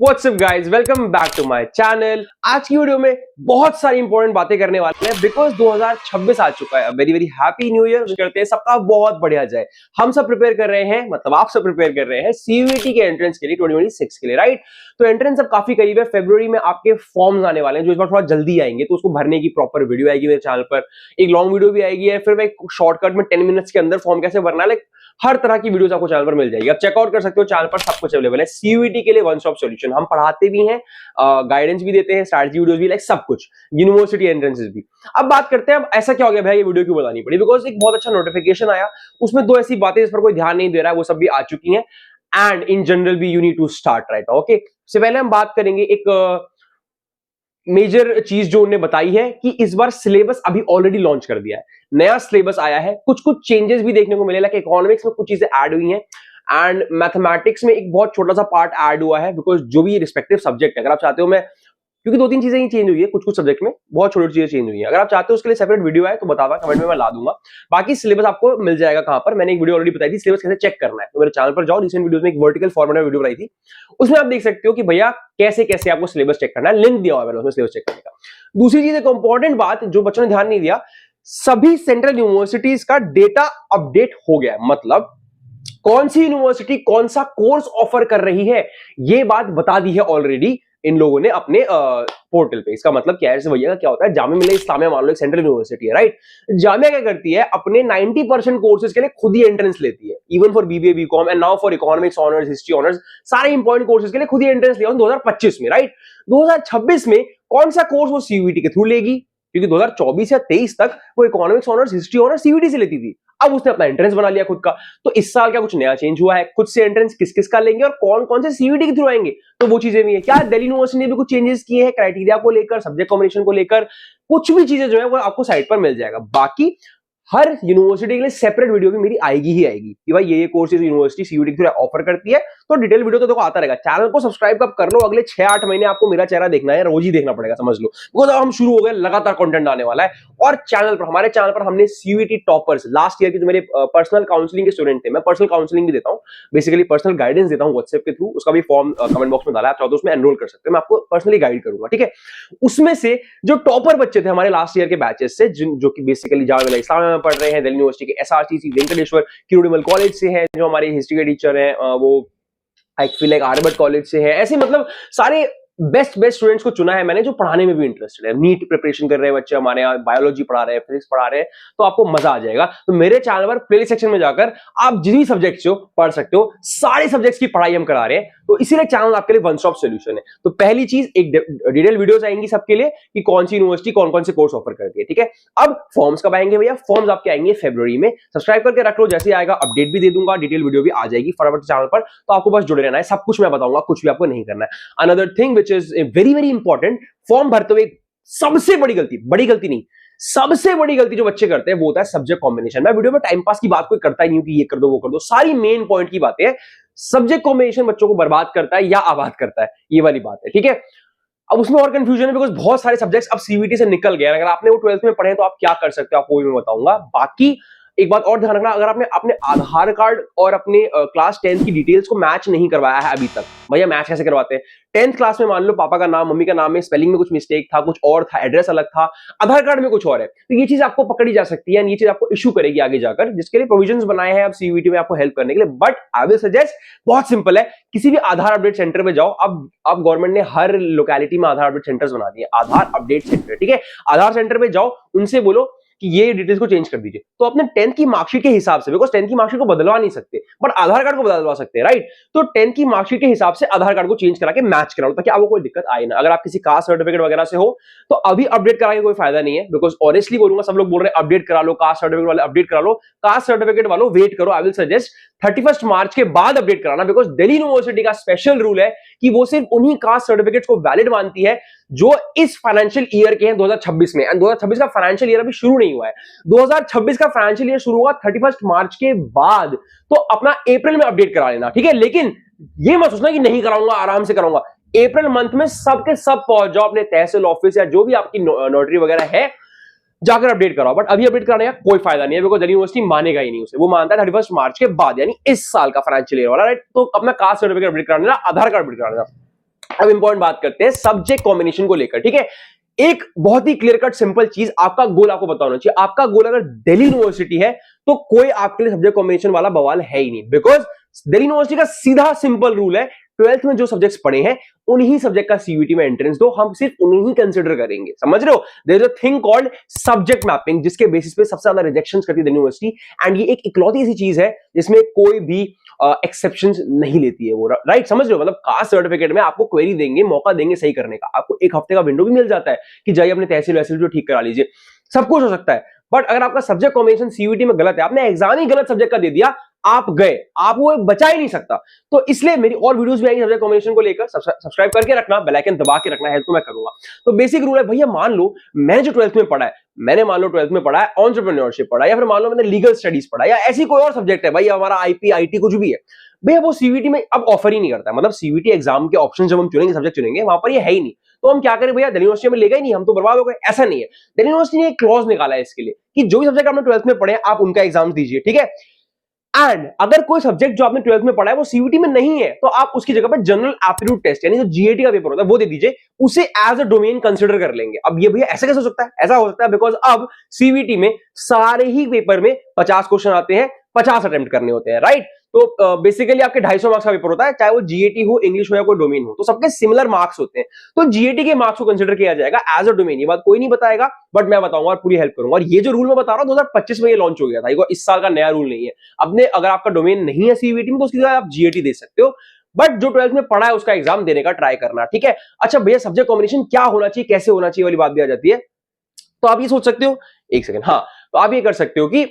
WhatsApp guys, welcome back to my channel. आज की video में बहुत सारी इंपॉर्टेंट बातें करने वाले हैं बिकॉज 2026 आ चुका है। Very very happy new year करते हैं, सबका बहुत बढ़िया जाए। हम सब प्रिपेयर कर रहे हैं, मतलब आप सब प्रिपेयर कर रहे हैं सीयूईटी के एंट्रेंस के लिए 2026 के लिए, राइट। तो एंट्रेंस अब काफी करीब है। फरवरी में आपके फॉर्म्स आने वाले हैं जो इस बार थोड़ा जल्दी आएंगे, तो उसको भरने की प्रॉपर वीडियो आएगी मेरे चैनल पर। एक लॉन्ग वीडियो भी आएगी है, फिर मैं एक शॉर्टकट में 10 मिनट्स के अंदर फॉर्म कैसे भरना है, लाइक हर तरह की वीडियोस आपको चैनल पर मिल जाएगी। आप चेकआउट कर सकते हो, चैनल पर सब कुछ अवेलेबल है। सीयूईटी के लिए वन स्टॉप सॉल्यूशन। हम पढ़ाते भी हैं, गाइडेंस भी देते हैं, स्ट्रैटेजी वीडियोस भी, लाइक सब कुछ, यूनिवर्सिटी एंट्रेंसेस भी। अब बात करते हैं, अब ऐसा क्या हो गया भाई ये वीडियो क्यों बनानी पड़ी, बिकॉज एक बहुत अच्छा नोटिफिकेशन आया, उसमें दो ऐसी बातें जिस पर कोई ध्यान नहीं दे रहा है वो सब भी आ चुकी हैं। एंड इन जनरल भी you need to start right now, okay. सबसे पहले हम बात करेंगे एक मेजर चीज जो उन्होंने बताई है कि इस बार सिलेबस अभी ऑलरेडी लॉन्च कर दिया है, नया सिलेबस आया है। कुछ कुछ चेंजेस भी देखने को मिले, लाइक इकोनॉमिक्स में कुछ चीजें ऐड हुई हैं एंड मैथमेटिक्स में एक बहुत छोटा सा पार्ट ऐड हुआ है, बिकॉज जो भी रिस्पेक्टिव सब्जेक्ट है, अगर आप चाहते हो, मैं क्योंकि दो तीन चीजें ही चेंज हुई है, कुछ कुछ सब्जेक्ट में बहुत छोटी चीजें चेंज हुई है। अगर आप चाहते हो उसके लिए सेपरेट वीडियो है तो बताना, कमेंट में मैं ला दूंगा। बाकी सिलेबस आपको मिल जाएगा कहां पर, मैंने एक वीडियो ऑलरेडी बताई थी सिलेबस कैसे चेक करना है, तो मेरे चैनल पर जाओ, रिसेंट वीडियोस में एक वर्टिकल फॉर्मेट में वीडियो बनाई थी, उसमें आप देख सकते हो कि भैया कैसे कैसे आपको सिलेबस चेक करना है। लिंक दिया हुआ है मैंने उसमें सिलेबस चेक करने का। दूसरी चीज, एक इंपॉर्टेंट बात जो बच्चों ने ध्यान नहीं दिया, सभी सेंट्रल यूनिवर्सिटीज का डेटा अपडेट हो गया है। मतलब कौन सी यूनिवर्सिटी कौन सा कोर्स ऑफर कर रही है, ये बात बता दी है ऑलरेडी इन लोगों ने अपने पोर्टल पे। इसका मतलब क्या है, जैसे भैया क्या होता है, जामिया मिलिया इस्लामिया मान लो एक सेंट्रल यूनिवर्सिटी है, राइट। जामिया क्या करती है, अपने 90% कोर्सेज के लिए खुद ही एंट्रेंस लेती है, even for BBA BCom and now for economics honours, history honours, सारे इंपॉर्टेंट कोर्सेज के लिए खुद ही एंट्रेंस लिया 2025 में, राइट। 2026 में कौन सा कोर्स वो सीयूईटी के थ्रू लेगी, क्योंकि 2024 या 23 तक वो economics honours, history honours CUET से लेती थी। अब उसने अपना एंट्रेंस बना लिया खुद का। तो इस साल क्या कुछ नया चेंज हुआ है, खुद से एंट्रेंस किस किस का लेंगे और कौन कौन से सीयूईटी के थ्रू आएंगे, तो वो चीजें भी है। क्या दिल्ली यूनिवर्सिटी ने भी कुछ चेंजेस किए हैं क्राइटेरिया को लेकर, सब्जेक्ट कॉम्बिनेशन को लेकर, कुछ भी चीजें जो है वो आपको साइट पर मिल जाएगा। बाकी हर यूनिवर्सिटी के लिए सेपरेट वीडियो भी मेरी आएगी ही आएगी कि भाई ये कोर्सेज यूनिवर्सिटी सीयूईटी के थ्रू ऑफर करती है, तो डिटेल वीडियो तो देखो आता रहेगा। चैनल को सब्सक्राइब कब कर लो, अगले 6-8 महीने आपको मेरा चेहरा देखना है, रोज ही देखना पड़ेगा, समझ लो, बिकॉज अब हम शुरू हो गए, लगातार कंटेंट आने वाला है। और चैनल पर, हमारे चैनल पर हमने सीयूईटी टॉपर्स लास्ट ईयर के जो मेरे पर्सनल काउंसलिंग के स्टूडेंट थे, मैं पर्सनल काउंसलिंग भी देता हूं, बेसिकली पर्सनल गाइडेंस देता हूं व्हाट्सएप के थ्रू, उसका भी फॉर्म कमेंट बॉक्स में डाला है, आप चाहो तो उसमें एनरोल कर सकते हो, मैं आपको पर्सनली गाइड करूंगा, ठीक है। उसमें से जो टॉपर बच्चे थे हमारे लास्ट ईयर के बैचेस से, जो कि बेसिकली जामिया मिलिया इस्लामिया में पढ़ रहे हैं, दिल्ली यूनिवर्सिटी के एसआरसीसी वेंकटेश्वर किरोड़ीमल कॉलेज से हैं, जो हमारे हिस्ट्री के टीचर हैं, वो I feel like Aryabhatta college से है, ऐसे मतलब सारे बेस्ट स्टूडेंट्स को चुना है मैंने, जो पढ़ाने में भी इंटरेस्टेड है। नीट प्रिपरेशन कर रहे हैं बच्चे हमारे यहाँ, बायोलॉजी पढ़ा रहे हैं, फिजिक्स पढ़ा रहे हैं, तो आपको मजा आ जाएगा। तो मेरे चैनल पर प्लेलिस्ट सेक्शन में जाकर आप जिस भी सब्जेक्ट्स हो पढ़ सकते हो, सारे सब्जेक्ट्स की पढ़ाई हम करा रहे हैं, तो इसीलिए चैनल आपके लिए वन स्टॉप सॉल्यूशन है। तो पहली चीज, एक डिटेल वीडियोस आएंगी सबके लिए कि कौन सी यूनिवर्सिटी कौन कौन से कोर्स ऑफर करती है, ठीक है। अब फॉर्म्स कब आएंगे भैया, फॉर्म्स आपके आएंगे फरवरी में। सब्सक्राइब करके रख लो, जैसे आएगा अपडेट भी दे दूंगा, डिटेल वीडियो भी आ जाएगी फटाफट चैनल पर, तो आपको बस जुड़े रहना है, सब कुछ मैं बताऊंगा, कुछ भी आपको नहीं करना है। Another thing which is very very important, form भरते हुए सबसे बड़ी गलती नहीं, सबसे बड़ी गलती जो बच्चे करते हैं वो होता है सब्जेक्ट कॉम्बिनेशन। मैं वीडियो में टाइम पास की बात कोई करता ही नहीं हूं कि ये कर दो वो कर दो, सारी मेन पॉइंट की बातें हैं। सब्जेक्ट कॉम्बिनेशन बच्चों को बर्बाद करता है या आबाद करता है, ये वाली बात है, ठीक है। अब उसमें और कंफ्यूजन है, बिकॉज बहुत सारे सब्जेक्ट्स अब सीयूईटी से निकल गए। अगर आपने वो 12th में पढ़े तो आप क्या कर सकते हो, आपको भी मैं बताऊंगा। बाकी एक बात और ध्यान रखना, अगर आपने अपने आधार कार्ड और अपने क्लास 10th की डिटेल्स को मैच नहीं करवाया है अभी तक, भैया मैच कैसे करवाते हैं। 10th क्लास में मान लो पापा का नाम मम्मी का नाम में स्पेलिंग में कुछ मिस्टेक था, कुछ और था, एड्रेस अलग था, आधार कार्ड में कुछ और है, तो ये चीज आपको पकड़ी जा सकती है, ये चीज आपको इशू करेगी आगे जाकर, जिसके लिए प्रोविजंस बनाए हैं अब सीयूईटी में आपको हेल्प करने के लिए। बट आई विल सजेस्ट, बहुत सिंपल है, किसी भी आधार अपडेट सेंटर पे जाओ। अब गवर्नमेंट ने हर लोकेलिटी में आधार अपडेट सेंटर्स बना दिए, आधार अपडेट सेंटर, ठीक है। आधार सेंटर पे जाओ, उनसे बोलो कि ये डिटेल्स को चेंज कर दीजिए, तो अपने 10th की मार्कशीट के हिसाब से, बिकॉज 10th की मार्कशीट को बदलवा नहीं सकते बट आधार कार्ड को बदलवा सकते हैं, राइट। तो 10th की मार्कशीट के हिसाब से आधार कार्ड को चेंज करा के मैच करा लो, ताकि आपको कोई दिक्कत आए ना। अगर आप किसी कास्ट सर्टिफिकेट वगैरह से हो तो अभी अपडेट कराने कोई फायदा नहीं है, बिकॉज ऑनेस्टली बोलूंगा, सब लोग बोल रहे हैं अपडेट करा लो, कास्ट सर्टिफिकेट वाले अपडेट करा लो, कास्ट सर्टिफिकेट वालों वेट करो। आई विल सजेस्ट 31 मार्च के बाद अपडेट कराना, बिकॉज दिल्ली यूनिवर्सिटी का स्पेशल रूल है कि वो सिर्फ उन्हीं कास्ट सर्टिफिकेट्स को वैलिड मानती है जो इस फाइनेंशियल ईयर के हैं 2026 में। एंड 2026 का फाइनेंशियल ईयर अभी शुरू नहीं हुआ है, 2026 का फाइनेंशियल ईयर शुरू हुआ 31 मार्च के बाद, तो अपना अप्रैल में अपडेट करा लेना, ठीक है। लेकिन ये मत सोचना कि नहीं कराऊंगा, आराम से कराऊंगा। अप्रैल मंथ में सबके सब पहुंच जाओ अपने तहसील ऑफिस या जो भी आपकी नोटरी वगैरह है, जाकर अपडेट कराओ। बट अभी अपडेट कराने का कोई फायदा नहीं है, बिकॉज दिल्ली यूनिवर्सिटी मानेगा ही नहीं उसे, वो मानता है 31 मार्च के बाद, यानी इस साल का फाइनेंशियल ईयर वाला, राइट। तो अपना कास्ट सर्टिफिकेट अपडेट कराना, आधार कार्ड अपडेट कराना। अब इंपॉर्टेंट बात करते हैं सब्जेक्ट कॉम्बिनेशन को लेकर, ठीक है। एक बहुत ही क्लियर कट सिंपल चीज, आपका गोल आपको पता होना चाहिए। आपका गोल अगर दिल्ली यूनिवर्सिटी है तो कोई आपके लिए सब्जेक्ट कॉम्बिनेशन वाला बवाल है ही नहीं, बिकॉज दिल्ली यूनिवर्सिटी का सीधा सिंपल रूल है, 12th में जो सब्जेक्ट्स पढ़े हैं उन्हीं सब्जेक्ट का सीयूईटी में एंट्रेंस दो, हम सिर्फ उन्हीं ही कंसीडर करेंगे, समझ रहे हो। There is a thing called subject mapping, जिसके बेसिस पे सबसे ज्यादा रिजेक्शंस करती है दिल्ली यूनिवर्सिटी, एंड ये एक इकलौती ऐसी चीज है जिसमें कोई भी एक्सेप्शंस नहीं लेती है वो, राइट, समझ रहे हो। मतलब कास्ट सर्टिफिकेट में आपको क्वेरी देंगे, मौका देंगे सही करने का, आपको एक हफ्ते का विंडो भी मिल जाता है कि जाइए अपने तहसील वहसील जो ठीक करा लीजिए, सब कुछ हो सकता है। बट अगर आपका सब्जेक्ट कॉम्बिनेशन सीयूईटी में गलत है, आपने एग्जाम ही गलत सब्जेक्ट का दे दिया, आप गए, आप वो बचा ही नहीं सकता। तो इसलिए मेरी और वीडियोस भी आएंगी सब्जेक्ट कॉम्बिनेशन को लेकर, सब्सक्राइब करके रखना, बेल आइकन दबा के रखना, हेल्प तो मैं करूंगा। तो बेसिक रूल है भैया, मान लो मैंने जो 12th में पढ़ा है, मैंने मान लो 12th में पढ़ा है एंटरप्रेन्योरशिप पढ़ा है, या फिर मान लो मैंने लीगल स्टडीज पढ़ा है, या ऐसी कोई और सब्जेक्ट है भाई, हमारा आईपी आईटी कुछ भी है भैया, वो सीयूईटी में अब ऑफर ही नहीं करता है। मतलब सीयूईटी एग्जाम के ऑप्शन जब हम चुनेंगे, सब्जेक्ट चुनेंगे, वहां पर ये है ही नहीं, तो हम क्या करें भैया, दिल्ली यूनिवर्सिटी में लेगा ही नहीं, हम तो बर्बाद हो गए। ऐसा नहीं है, दिल्ली यूनिवर्सिटी ने एक क्लॉज निकाला है इसके लिए कि जो भी सब्जेक्ट आपने 12th में पढ़े आप उनका एग्जाम दीजिए, ठीक है। एंड अगर कोई सब्जेक्ट जो आपने 12th में पढ़ा है वो सीयूईटी में नहीं है, तो आप उसकी जगह पे जनरल एप्टीट्यूड टेस्ट यानी जो जीएटी का पेपर होता है वो दे दीजिए, उसे एज अ डोमेन कंसीडर कर लेंगे। अब ये भैया ऐसा कैसे हो सकता है? ऐसा हो सकता है बिकॉज अब सीयूईटी में सारे ही पेपर में 50 क्वेश्चन आते हैं, 50 अटेम्प्ट करने होते हैं, राइट। तो बेसिकली आपके 250 मार्क्स का पेपर होता है, चाहे वो जीएटी हो, इंग्लिश हो या कोई डोमेन हो, तो सबके सिमिलर मार्क्स होते हैं। तो जीएटी के मार्क्स को कंसीडर किया जाएगा एज अ डोमेन। ये बात कोई नहीं बताएगा, बट मैं बताऊंगा और पूरी हेल्प करूंगा। और ये जो रूल मैं बता रहा हूं 2025 में ये लॉन्च हो गया था, ये इस साल का नया रूल नहीं है। अपने अगर आपका डोमेन नहीं है सीयूईटी में तो उसकी जगह आप जीएटी दे सकते हो, बट जो 12th में पढ़ा है उसका एग्जाम देने का ट्राई करना, ठीक है। अच्छा भैया, सब्जेक्ट कॉम्बिनेशन क्या होना चाहिए, कैसे होना चाहिए वाली बात भी आ जाती है। तो आप ये सोच सकते हो, एक सेकंड, हाँ, तो आप ये कर सकते हो कि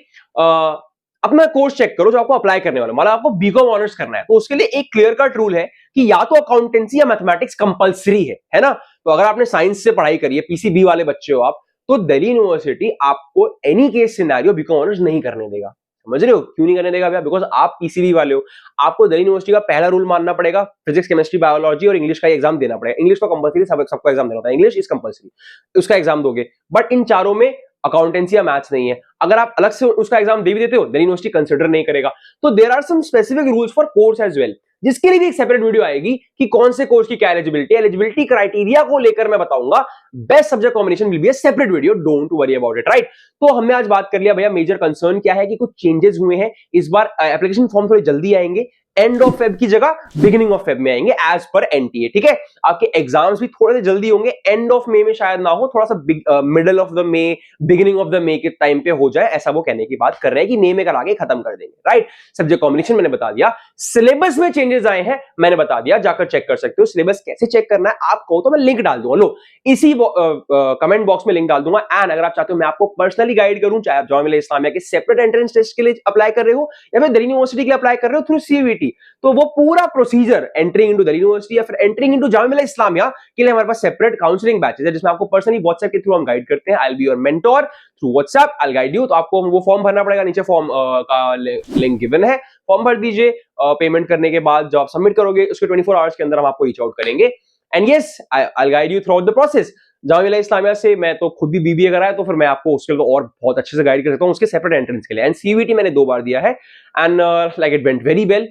अपना कोर्स चेक करो जो आपको अप्लाई करने वाला, मतलब आपको बीकॉम ऑनर्स करना है, तो उसके लिए एक क्लियर कट रूल है कि या तो अकाउंटेंसी या मैथमेटिक्स कंपलसरी है ना। तो अगर आपने साइंस से पढ़ाई करी है, पीसीबी वाले बच्चे हो आप, तो दिल्ली यूनिवर्सिटी आपको any case scenario BCom honours नहीं करने देगा। समझ रहे हो क्यों नहीं करने देगा भैया? बिकॉज आप पीसीबी वाले हो, आपको दिल्ली यूनिवर्सिटी का पहला रूल मानना पड़ेगा, फिजिक्स केमिस्ट्री बायोलॉजी और इंग्लिश का एग्जाम देना पड़ेगा। इंग्लिश तो कंपलसरी, सबको एग्जाम देना होता है, इंग्लिश इज कंपलसरी, उसका एग्जाम दोगे। बट इन चारों में अकाउंटेंसी या मैथ्स नहीं है। अगर आप अलग से उसका एग्जाम दे भी देते हो, दिल्ली यूनिवर्सिटी कंसिडर नहीं करेगा। तो there are some specific rules for course as well, जिसके लिए भी एक सेपरेट वीडियो आएगी कि कौन से कोर्स की क्या एलिजिबिलिटी क्राइटेरिया को लेकर मैं बताऊंगा। Best subject combination will be a separate video, don't worry about it, right. तो हमने आज बात कर लिया भैया, मेजर कंसर्न क्या है कि कुछ चेंजेस हुए हैं इस बार, एप्लीकेशन फॉर्म थोड़े जल्दी आएंगे, एंड ऑफ फेब की जगह बिगिनिंग ऑफ फेब में आएंगे एज पर एनटीए, ठीक है। आपके एग्जाम्स भी थोड़े से जल्दी होंगे, एंड ऑफ मे में शायद ना हो, थोड़ा सा middle of the May, beginning of the May के टाइम पे हो जाए, ऐसा वो कहने की बात कर रहे हैं कि मे में करा के खत्म कर देंगे, राइट। सब्जेक्ट कॉम्बिनेशन मैंने बता दिया, सिलेबस में चेंजेस आए हैं मैंने बता दिया, जाकर चेक कर सकते हो। सिलेबस कैसे चेक करना है आप कहो तो मैं लिंक डाल दूंगा, लो इसी कमेंट बॉक्स में लिंक डाल दूंगा। एंड अगर आप चाहते हो मैं आपको पर्सनली गाइड करूं, चाहे आप जामिया इस्लामिया के सेपरेट एंट्रेंस टेस्ट के लिए अप्लाई कर रहे हो या फिर दिल्ली यूनिवर्सिटी के लिए अप्लाई कर रहे हो थ्रू सीयूईटी, तो वो पूरा procedure entering into Delhi university या फिर एंट्रिंग इनटू जामिया इस्लामिया के लिए हमारे पास सेपरेट काउंसलिंग बैचेस है, जिसमें आपको पर्सनली व्हाट्सएप के थ्रू हम गाइड करते हैं। I will be your mentor through WhatsApp, I will guide you. तो आपको वो फॉर्म भरना पड़ेगा, नीचे फॉर्म का लिंक गिवन है, फॉर्म भर दीजिए। पेमेंट करने के बाद जब आप सबमिट करोगे उसके 24 आवर्स के अंदर हम आपको रीच आउट करेंगे। And yes, I will guide you through out the process. Jamia Islamia से मैं तो खुद भी बीबीए करा है, तो फिर मैं आपको उसके लिए और बहुत अच्छे से गाइड कर सकता हूँ उसके सेपरेट एंट्रेंस के लिए। एंड सीयूईटी मैंने 2 बार दिया है, and like it went very well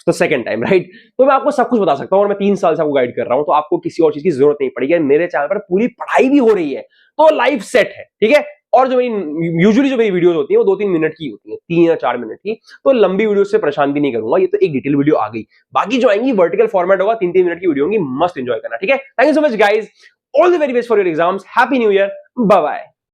तो सेकंड टाइम, राइट। तो मैं आपको सब कुछ बता सकता हूँ और मैं 3 साल से आपको गाइड कर रहा हूँ, तो आपको किसी और चीज की जरूरत नहीं पड़ेगी। मेरे चैनल पर पूरी पढ़ाई भी हो रही है, तो लाइफ सेट है, ठीक है। और जो मेरी यूजुअली जो मेरी वीडियोस होती है वो 2-3 मिनट की होती है, 3 या 4 मिनट की, तो लंबी वीडियो से परेशान भी नहीं करूंगा। ये तो एक डिटेल वीडियो आ गई, बाकी जो आएंगी वर्टिकल फॉर्मेट होगा, 3-3 मिनट की वीडियो होंगी, मस्त एंजॉय करना, ठीक है। Thank you so much guys, all the very best for your exams, happy new year, bye bye.